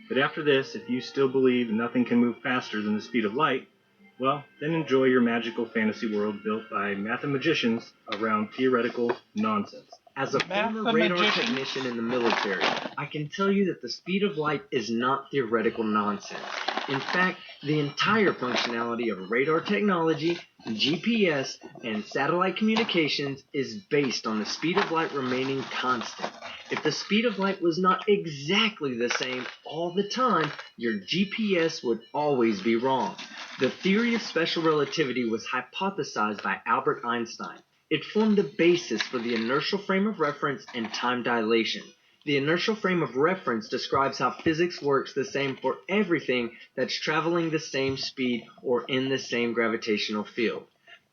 But after this, if you still believe nothing can move faster than the speed of light, well, then enjoy your magical fantasy world built by mathemagicians around theoretical nonsense. As a former radar technician in the military, I can tell you that the speed of light is not theoretical nonsense. In fact, the entire functionality of radar technology, GPS, and satellite communications is based on the speed of light remaining constant. If the speed of light was not exactly the same all the time, your GPS would always be wrong. The theory of special relativity was hypothesized by Albert Einstein. It formed the basis for the inertial frame of reference and time dilation. The inertial frame of reference describes how physics works the same for everything that's traveling the same speed or in the same gravitational field.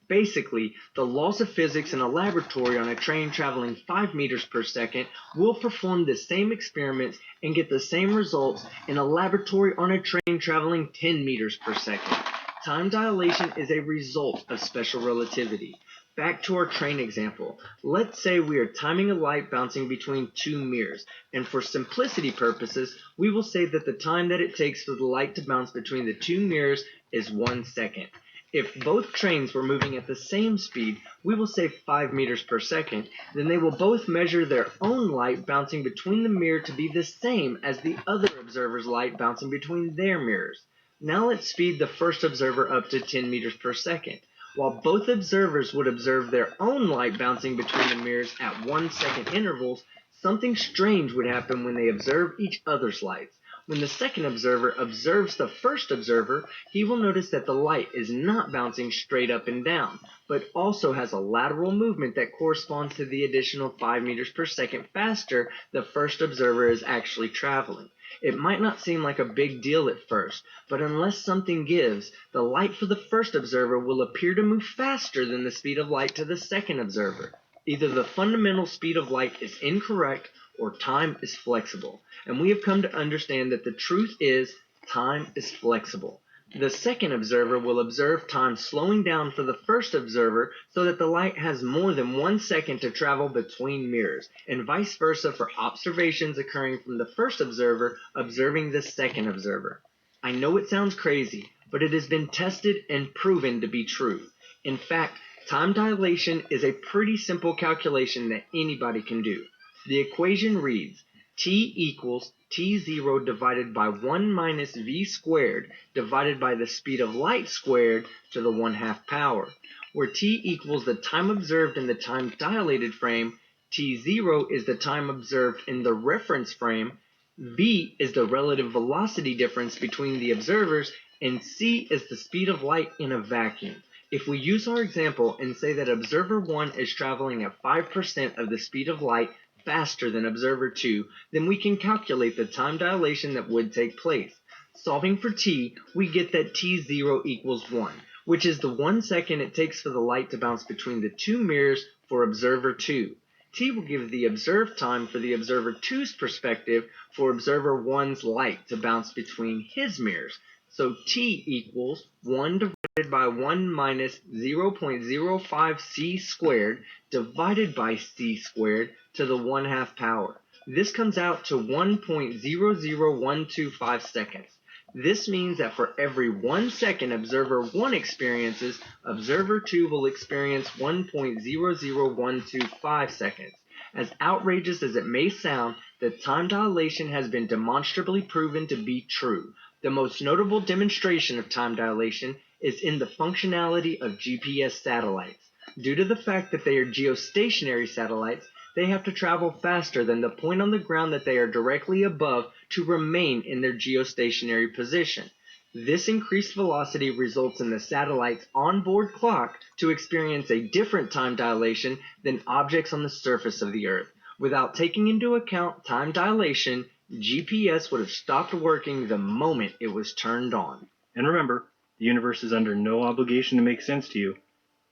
Basically, the laws of physics in a laboratory on a train traveling 5 meters per second will perform the same experiments and get the same results in a laboratory on a train traveling 10 meters per second. Time dilation is a result of special relativity. Back to our train example. Let's say we are timing a light bouncing between two mirrors, and for simplicity purposes, we will say that the time that it takes for the light to bounce between the two mirrors is 1 second. If both trains were moving at the same speed, we will say 5 meters per second, then they will both measure their own light bouncing between the mirror to be the same as the other observer's light bouncing between their mirrors. Now let's speed the first observer up to 10 meters per second. While both observers would observe their own light bouncing between the mirrors at 1 second intervals, something strange would happen when they observe each other's lights. When the second observer observes the first observer, he will notice that the light is not bouncing straight up and down, but also has a lateral movement that corresponds to the additional 5 meters per second faster the first observer is actually traveling. It might not seem like a big deal at first, but unless something gives, the light for the first observer will appear to move faster than the speed of light to the second observer. Either the fundamental speed of light is incorrect or time is flexible, and we have come to understand that the truth is time is flexible. The second observer will observe time slowing down for the first observer so that the light has more than 1 second to travel between mirrors, and vice versa for observations occurring from the first observer observing the second observer. I know it sounds crazy, but it has been tested and proven to be true. In fact, time dilation is a pretty simple calculation that anybody can do. The equation reads, T equals T0 divided by 1 minus V squared divided by the speed of light squared to the 1/2 power, where T equals the time observed in the time dilated frame, T0 is the time observed in the reference frame, V is the relative velocity difference between the observers, and C is the speed of light in a vacuum. If we use our example and say that observer 1 is traveling at 5% of the speed of light faster than observer 2, then we can calculate the time dilation that would take place. Solving for t, we get that t0 equals 1, which is the 1 second it takes for the light to bounce between the two mirrors for observer 2. T will give the observed time for the observer 2's perspective for observer 1's light to bounce between his mirrors. So t equals 1 divided by 1 minus 0.05 c squared divided by c squared to the 1/2 power. This comes out to 1.00125 seconds. This means that for every 1 second observer 1 experiences, observer 2 will experience 1.00125 seconds. As outrageous as it may sound, the time dilation has been demonstrably proven to be true. The most notable demonstration of time dilation is in the functionality of GPS satellites. Due to the fact that they are geostationary satellites, they have to travel faster than the point on the ground that they are directly above to remain in their geostationary position. This increased velocity results in the satellite's onboard clock to experience a different time dilation than objects on the surface of the Earth. Without taking into account time dilation, GPS would have stopped working the moment it was turned on. And remember, the universe is under no obligation to make sense to you.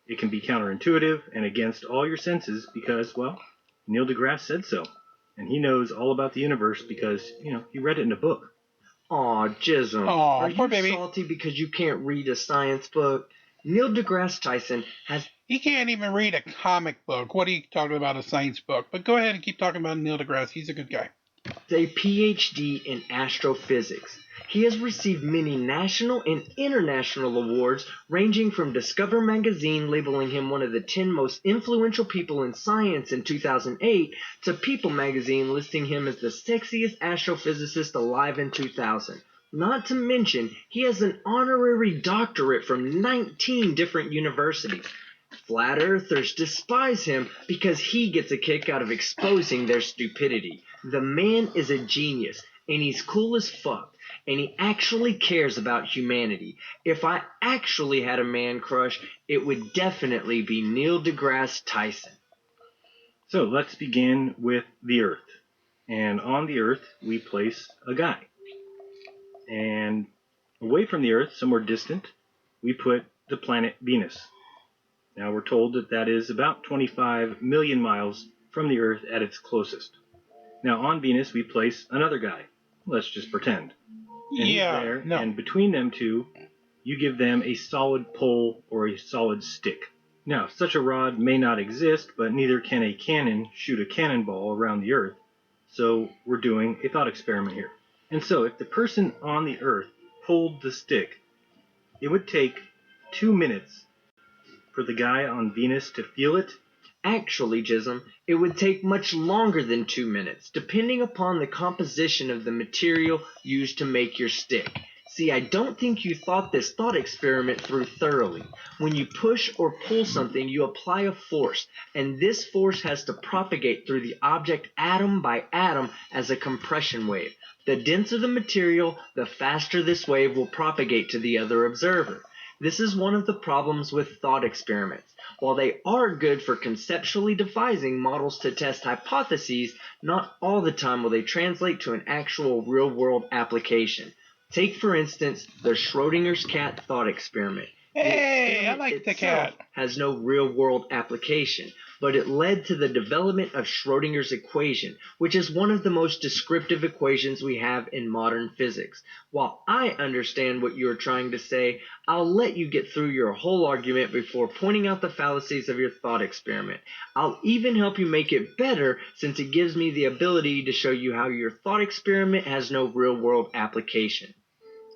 It can be counterintuitive and against all your senses because, well, Neil deGrasse said so. And he knows all about the universe because, he read it in a book. Aw, Jism. Aw, Are poor you baby. salty because you can't read a science book? Neil deGrasse Tyson has He can't even read a comic book. What are you talking about, a science book? But go ahead and keep talking about Neil deGrasse. He's a good guy. a PhD in astrophysics. He has received many national and international awards, ranging from Discover magazine labeling him one of the 10 most influential people in science in 2008 to People magazine listing him as the sexiest astrophysicist alive in 2000. Not to mention, he has an honorary doctorate from 19 different universities. Flat earthers despise him because he gets a kick out of exposing their stupidity. The man is a genius, and he's cool as fuck. and he actually cares about humanity. If I actually had a man crush, it would definitely be Neil deGrasse Tyson. So let's begin with the Earth. And on the Earth, we place a guy. And away from the Earth, somewhere distant, we put the planet Venus. Now we're told that that is about 25 million miles from the Earth at its closest. Now on Venus, we place another guy. Let's just pretend. And he's there, and between them two, you give them a solid pole or a solid stick. Now, such a rod may not exist, but neither can a cannon shoot a cannonball around the Earth. So we're doing a thought experiment here. And so if the person on the Earth pulled the stick, it would take 2 minutes for the guy on Venus to feel it. Actually, Jism, it would take much longer than 2 minutes, depending upon the composition of the material used to make your stick. See, I don't think you thought this thought experiment through thoroughly. When you push or pull something, you apply a force, and this force has to propagate through the object atom by atom as a compression wave. The denser the material, the faster this wave will propagate to the other observer. This is one of the problems with thought experiments. While they are good for conceptually devising models to test hypotheses, not all the time will they translate to an actual real-world application. Take, for instance, the Schrodinger's cat thought experiment. Hey, I like the cat. Has no real-world application, but it led to the development of Schrodinger's equation, which is one of the most descriptive equations we have in modern physics. While I understand what you're trying to say, I'll let you get through your whole argument before pointing out the fallacies of your thought experiment. I'll even help you make it better, since it gives me the ability to show you how your thought experiment has no real-world application.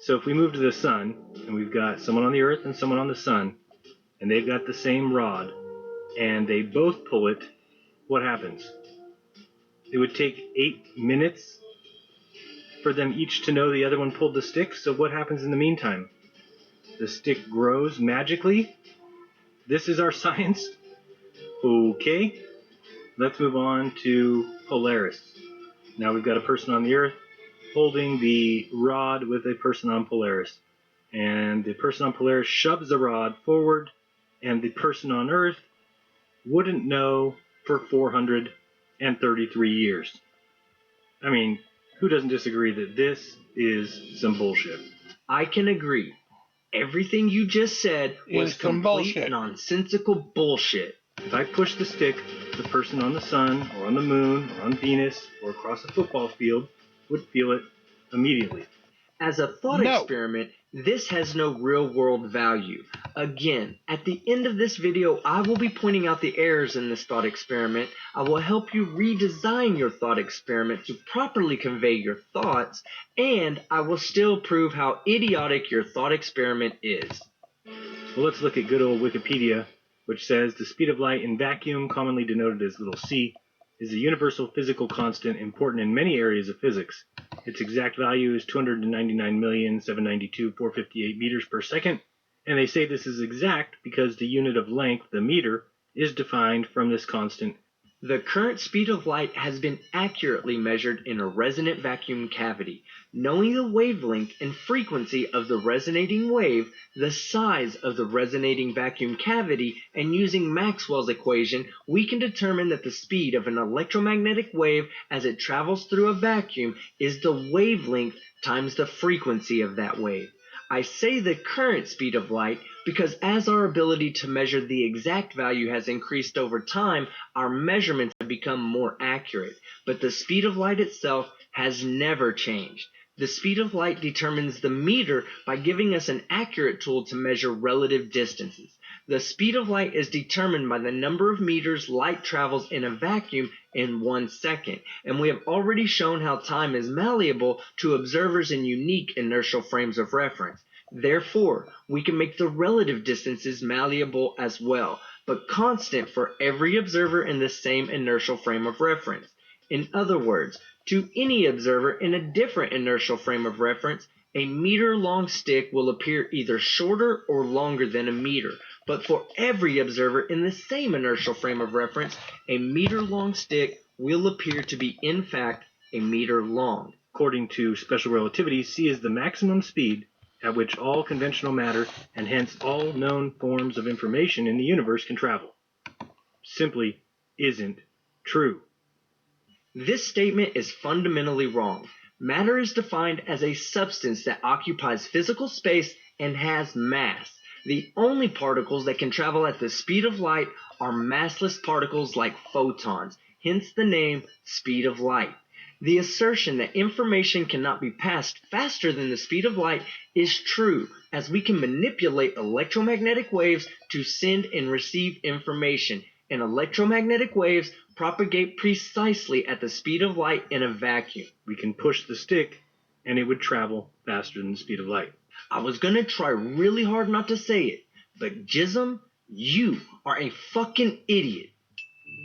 So if we move to the sun, and we've got someone on the Earth and someone on the sun, and they've got the same rod, and they both pull it, what happens? It would take 8 minutes for them each to know the other one pulled the stick, so what happens in the meantime? The stick grows magically? This is our science? Okay, let's move on to Polaris. Now we've got a person on the Earth holding the rod with a person on Polaris. And the person on Polaris shoves the rod forward, and the person on Earth wouldn't know for 433 years. I mean, who doesn't disagree that this is some bullshit? I can agree. Everything you just said was complete nonsensical bullshit. If I push the stick, the person on the sun, or on the moon, or on Venus, or across a football field would feel it immediately. As a thought experiment, this has no real-world value. Again, at the end of this video, I will be pointing out the errors in this thought experiment. I will help you redesign your thought experiment to properly convey your thoughts, and I will still prove how idiotic your thought experiment is. Well, let's look at good old Wikipedia, which says the speed of light in vacuum, commonly denoted as little c, is a universal physical constant important in many areas of physics. Its exact value is 299,792,458 meters per second, and they say this is exact because the unit of length, the meter, is defined from this constant. The current speed of light has been accurately measured in a resonant vacuum cavity. Knowing the wavelength and frequency of the resonating wave, the size of the resonating vacuum cavity, and using Maxwell's equation, we can determine that the speed of an electromagnetic wave as it travels through a vacuum is the wavelength times the frequency of that wave. I say the current speed of light because as our ability to measure the exact value has increased over time, our measurements have become more accurate. But the speed of light itself has never changed. The speed of light determines the meter by giving us an accurate tool to measure relative distances. The speed of light is determined by the number of meters light travels in a vacuum in 1 second, and we have already shown how time is malleable to observers in unique inertial frames of reference. Therefore, we can make the relative distances malleable as well, but constant for every observer in the same inertial frame of reference. In other words, to any observer in a different inertial frame of reference, a meter-long stick will appear either shorter or longer than a meter. But for every observer in the same inertial frame of reference, a meter-long stick will appear to be, in fact, a meter long. According to special relativity, c is the maximum speed at which all conventional matter, and hence all known forms of information in the universe, can travel. Simply isn't true. This statement is fundamentally wrong. Matter is defined as a substance that occupies physical space and has mass. The only particles that can travel at the speed of light are massless particles like photons, hence the name speed of light. The assertion that information cannot be passed faster than the speed of light is true, as we can manipulate electromagnetic waves to send and receive information, and electromagnetic waves propagate precisely at the speed of light in a vacuum. We can push the stick, and it would travel faster than the speed of light. I was gonna try really hard not to say it, but Jism, you are a fucking idiot.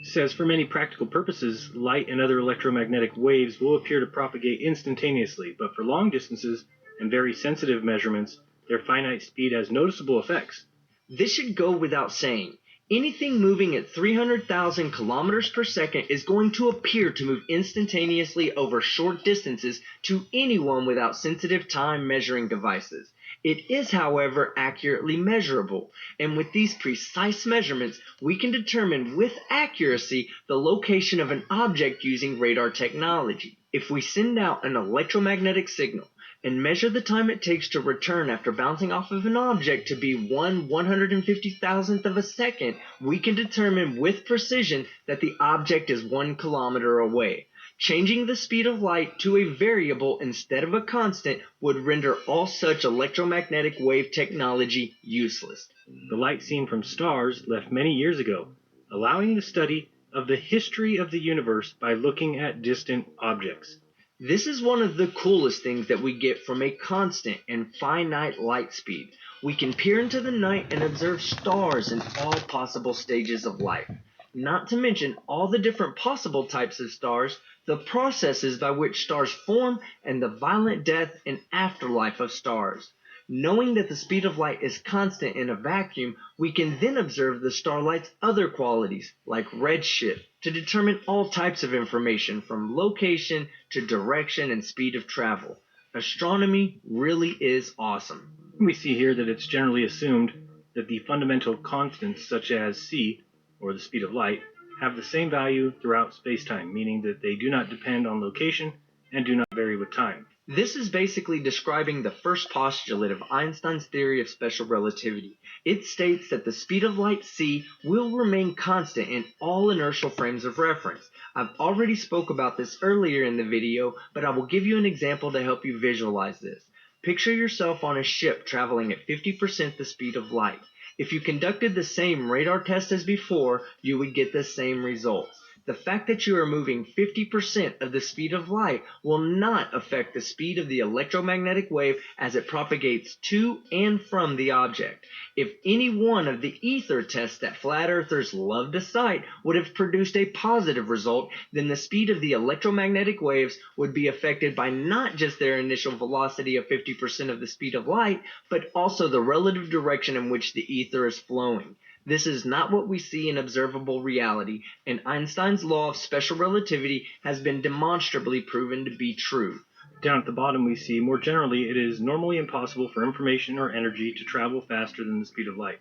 Says for many practical purposes, light and other electromagnetic waves will appear to propagate instantaneously, but for long distances and very sensitive measurements, their finite speed has noticeable effects. This should go without saying. Anything moving at 300,000 kilometers per second is going to appear to move instantaneously over short distances to anyone without sensitive time measuring devices. It is, however, accurately measurable, and with these precise measurements, we can determine with accuracy the location of an object using radar technology. If we send out an electromagnetic signal and measure the time it takes to return after bouncing off of an object to be 1/150,000th of a second, we can determine with precision that the object is 1 kilometer away. Changing the speed of light to a variable instead of a constant would render all such electromagnetic wave technology useless. The light seen from stars left many years ago, allowing the study of the history of the universe by looking at distant objects. This is one of the coolest things that we get from a constant and finite light speed. We can peer into the night and observe stars in all possible stages of life. Not to mention all the different possible types of stars, the processes by which stars form, and the violent death and afterlife of stars. Knowing that the speed of light is constant in a vacuum, we can then observe the starlight's other qualities, like redshift, to determine all types of information from location to direction and speed of travel. Astronomy really is awesome. We see here that it's generally assumed that the fundamental constants such as c, or the speed of light, have the same value throughout space-time, meaning that they do not depend on location and do not vary with time. This is basically describing the first postulate of Einstein's theory of special relativity. It states that the speed of light c will remain constant in all inertial frames of reference. I've already spoke about this earlier in the video, but I will give you an example to help you visualize this. Picture yourself on a ship traveling at 50% the speed of light. If you conducted the same radar test as before, you would get the same results. The fact that you are moving 50% of the speed of light will not affect the speed of the electromagnetic wave as it propagates to and from the object. If any one of the ether tests that flat earthers love to cite would have produced a positive result, then the speed of the electromagnetic waves would be affected by not just their initial velocity of 50% of the speed of light, but also the relative direction in which the ether is flowing. This is not what we see in observable reality, and Einstein's law of special relativity has been demonstrably proven to be true. Down at the bottom we see, more generally, it is normally impossible for information or energy to travel faster than the speed of light.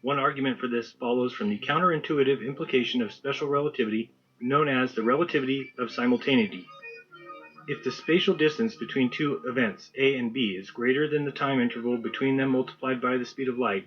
One argument for this follows from the counterintuitive implication of special relativity known as the relativity of simultaneity. If the spatial distance between two events, A and B, is greater than the time interval between them multiplied by the speed of light,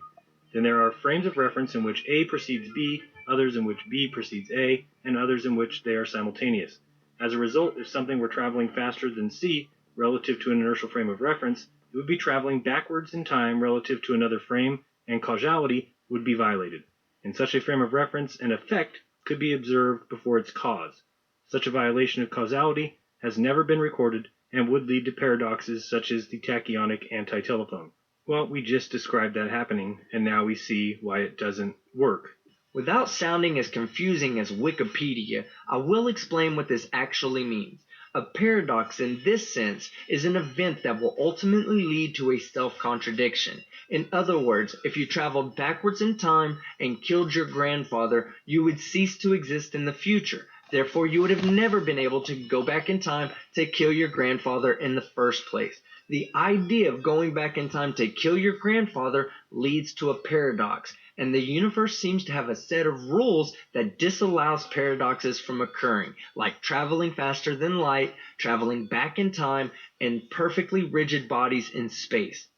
then there are frames of reference in which A precedes B, others in which B precedes A, and others in which they are simultaneous. As a result, if something were traveling faster than C relative to an inertial frame of reference, it would be traveling backwards in time relative to another frame, and causality would be violated. In such a frame of reference, an effect could be observed before its cause. Such a violation of causality has never been recorded and would lead to paradoxes such as the tachyonic anti-telephone. Well, we just described that happening, and now we see why it doesn't work. Without sounding as confusing as Wikipedia, I will explain what this actually means. A paradox in this sense is an event that will ultimately lead to a self-contradiction. In other words, if you traveled backwards in time and killed your grandfather, you would cease to exist in the future. Therefore, you would have never been able to go back in time to kill your grandfather in the first place. The idea of going back in time to kill your grandfather leads to a paradox, and the universe seems to have a set of rules that disallows paradoxes from occurring, like traveling faster than light, traveling back in time, and perfectly rigid bodies in space.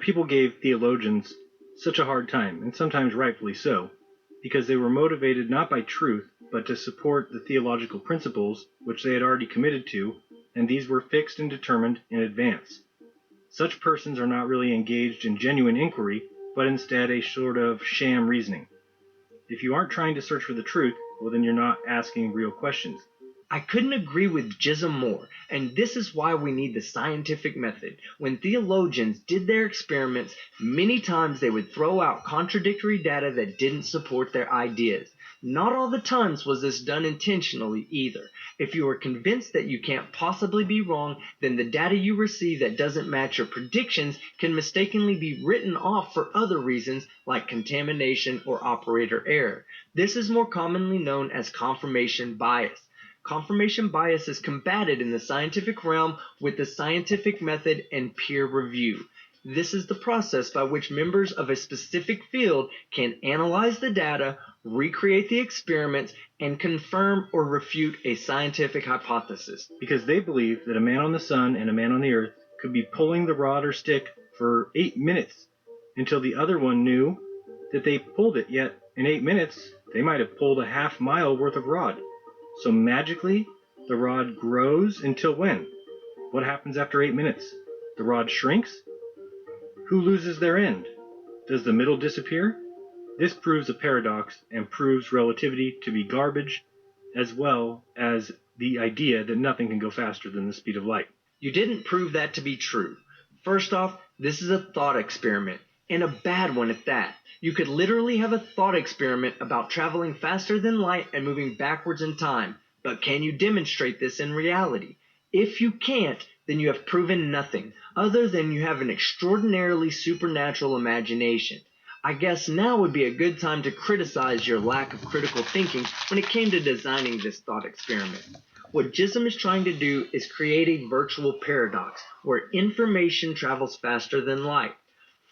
People gave theologians such a hard time, and sometimes rightfully so, because they were motivated not by truth, but to support the theological principles which they had already committed to, and these were fixed and determined in advance. Such persons are not really engaged in genuine inquiry, but instead a sort of sham reasoning. If you aren't trying to search for the truth, well, then you're not asking real questions. I couldn't agree with Jism more, and this is why we need the scientific method. When theologians did their experiments, many times they would throw out contradictory data that didn't support their ideas. Not all the times was this done intentionally either. If you are convinced that you can't possibly be wrong, then the data you receive that doesn't match your predictions can mistakenly be written off for other reasons like contamination or operator error. This is more commonly known as confirmation bias. Confirmation bias is combated in the scientific realm with the scientific method and peer review. This is the process by which members of a specific field can analyze the data, recreate the experiments, and confirm or refute a scientific hypothesis. Because they believe that a man on the sun and a man on the earth could be pulling the rod or stick for 8 minutes until the other one knew that they pulled it, yet in 8 minutes they might have pulled a half-mile worth of rod. So magically, the rod grows until when? What happens after 8 minutes? The rod shrinks? Who loses their end? Does the middle disappear? This proves a paradox and proves relativity to be garbage, as well as the idea that nothing can go faster than the speed of light. You didn't prove that to be true. First off, this is a thought experiment, and a bad one at that. You could literally have a thought experiment about traveling faster than light and moving backwards in time, but can you demonstrate this in reality? If you can't, then you have proven nothing, other than you have an extraordinarily supernatural imagination. I guess now would be a good time to criticize your lack of critical thinking when it came to designing this thought experiment. What Jism is trying to do is create a virtual paradox where information travels faster than light.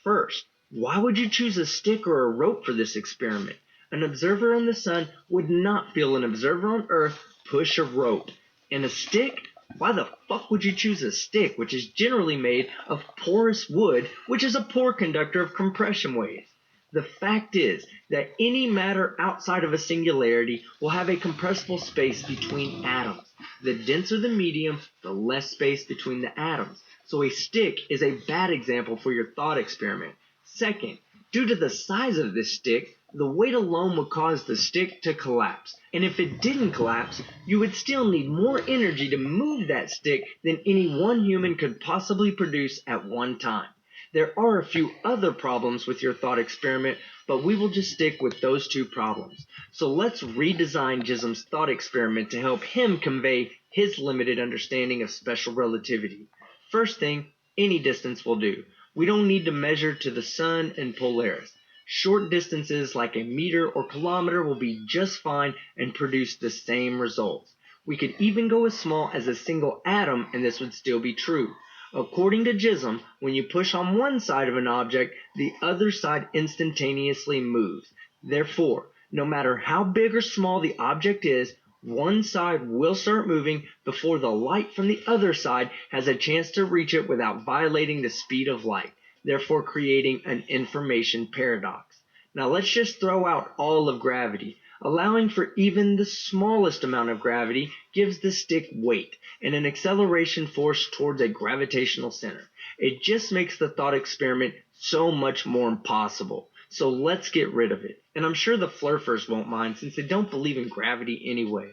First, why would you choose a stick or a rope for this experiment? An observer on the sun would not feel an observer on Earth push a rope. And a stick? Why the fuck would you choose a stick, which is generally made of porous wood, which is a poor conductor of compression waves? The fact is that any matter outside of a singularity will have a compressible space between atoms. The denser the medium, the less space between the atoms. So a stick is a bad example for your thought experiment. Second, due to the size of this stick, the weight alone would cause the stick to collapse. And if it didn't collapse, you would still need more energy to move that stick than any one human could possibly produce at one time. There are a few other problems with your thought experiment, but we will just stick with those two problems. So let's redesign Jism's thought experiment to help him convey his limited understanding of special relativity. First thing, any distance will do. We don't need to measure to the sun and Polaris. Short distances like a meter or kilometer will be just fine and produce the same results. We could even go as small as a single atom and this would still be true. According to Jism, when you push on one side of an object, the other side instantaneously moves. Therefore, no matter how big or small the object is, one side will start moving before the light from the other side has a chance to reach it without violating the speed of light, therefore creating an information paradox. Now let's just throw out all of gravity. Allowing for even the smallest amount of gravity gives the stick weight and an acceleration force towards a gravitational center. It just makes the thought experiment so much more impossible. So let's get rid of it. And I'm sure the flurfers won't mind since they don't believe in gravity anyway.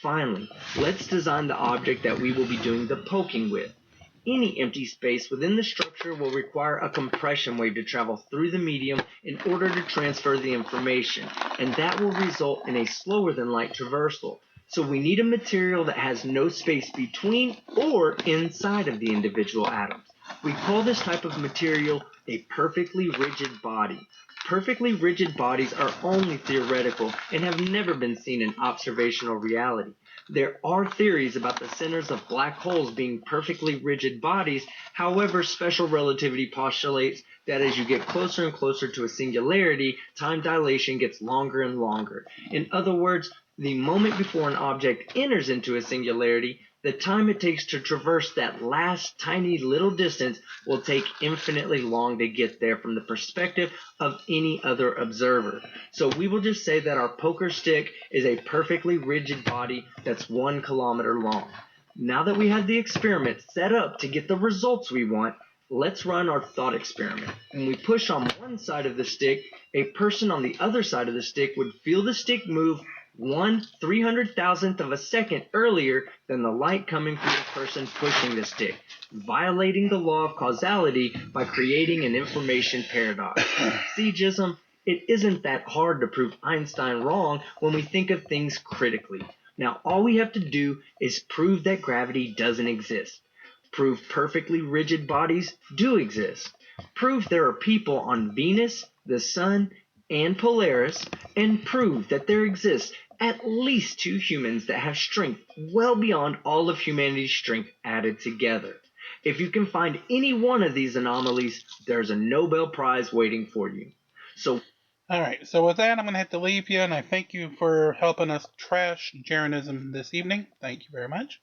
Finally, let's design the object that we will be doing the poking with. Any empty space within the structure will require a compression wave to travel through the medium in order to transfer the information, and that will result in a slower than light traversal. So we need a material that has no space between or inside of the individual atoms. We call this type of material a perfectly rigid body. Perfectly rigid bodies are only theoretical and have never been seen in observational reality. There are theories about the centers of black holes being perfectly rigid bodies. However, special relativity postulates that as you get closer and closer to a singularity, time dilation gets longer and longer. In other words, the moment before an object enters into a singularity, the time it takes to traverse that last tiny little distance will take infinitely long to get there from the perspective of any other observer. So we will just say that our poker stick is a perfectly rigid body that's 1 kilometer long. Now that we have the experiment set up to get the results we want, let's run our thought experiment. When we push on one side of the stick, a person on the other side of the stick would feel the stick move 1/300,000th of a second earlier than the light coming from the person pushing the stick, violating the law of causality by creating an information paradox. See, Jism, it isn't that hard to prove Einstein wrong when we think of things critically. Now, all we have to do is prove that gravity doesn't exist. Prove perfectly rigid bodies do exist. Prove there are people on Venus, the Sun, and Polaris, and prove that there exists at least 2 humans that have strength well beyond all of humanity's strength added together. If you can find any one of these anomalies, there's a Nobel Prize waiting for you. So, Alright, so with that, I'm going to have to leave you, and I thank you for helping us trash Jeranism this evening. Thank you very much.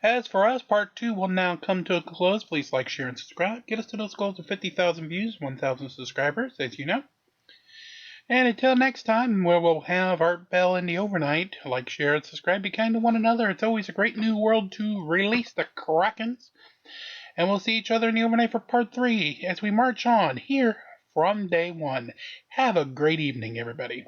As for us, part 2 will now come to a close. Please like, share, and subscribe. Get us to those goals of 50,000 views, 1,000 subscribers, as you know. And until next time, where we'll have Art Bell in the overnight, like, share, and subscribe. Be kind to one another. It's always a great new world to release the Krakens. And we'll see each other in the overnight for part 3 as we march on here from day 1. Have a great evening, everybody.